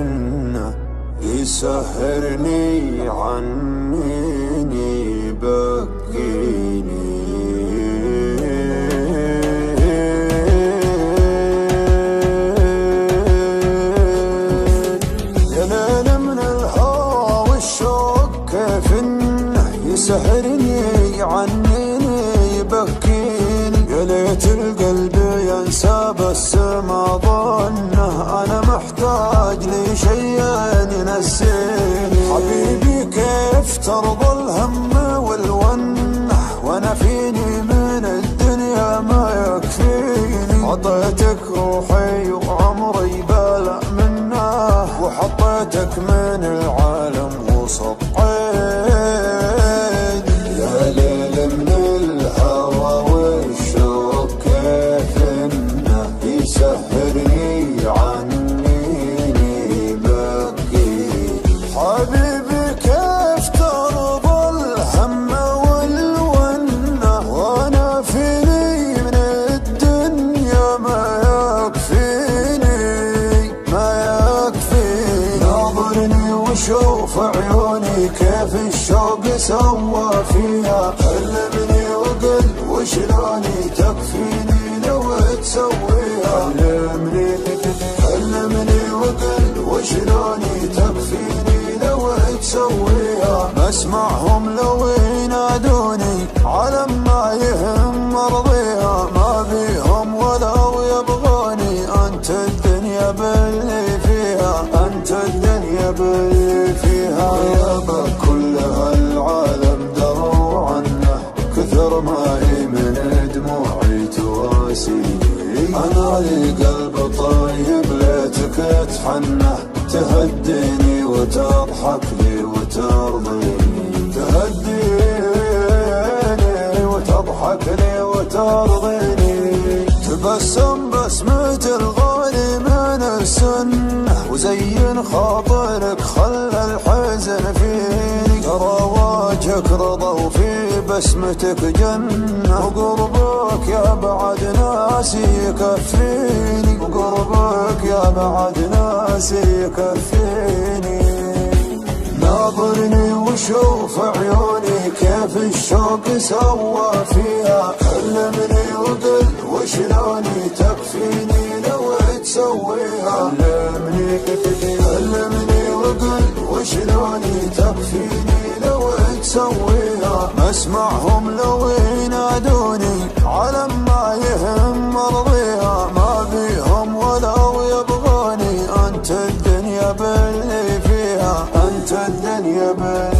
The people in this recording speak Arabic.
منه يسهرني عنيني بكيني. يا ليل من الهوى والشوق كيف انه يسهرني عنيني يبكيني. يا ليت القلب ينسى بس ما ظنه انا محتاج لي شيء ينسيني. حبيبي كيف ترضى الهم والونه وانا فيني من الدنيا ما يكفيني. عطيتك روحي وعمري بلا منه وحطيتك من العالم وسط عيني. يا ليل من الهوى والشوق كيف انه يسهرني عنيني بكيني. حبيبي كيف ترضى الهم والونه وانا فيني من الدنيا ما يكفيني ما يكفيني. ناظرني وشوف عيوني كيف الشوق سوى فيها. علمني وقل وشلوني تكفيني لو تسويها. علمني وقل وشلوني تكفيني لو تسويها. بسمعهم لو ينادوني على ما يهم مرضيها. ما بيهم ولو يبغوني انت الدنيا باللي فيها. انت الدنيا باللي فيها. يابا كل هالعالم دروا عنه كثر ما من دموعي تواسيني. انا لي قلب طيب ليتك تحنه تهديني وتضحك لي وترضيني. تهديني وتضحك لي وترضيني. تبسم بسمة الغالي من السنة وزين خاطرك خلى الحزن فيني. ترى وجهك رضا وفي بسمتك جنة. وقربك يا بعد ناسي يكفيني. وقربك يا بعد ناسي يكفيني. ناظرني وشوف عيوني كيف الشوق سوى فيها. علمني وقل وشلوني تكفيني لو تسويها. علمني وقل وشلوني تكفيني لو تسويها. اسمعهم لو ينادوني على ما يهم مرضيها. ما بيهم ولو يبغوني انت الدنيا باللي فيها. انت الدنيا باللي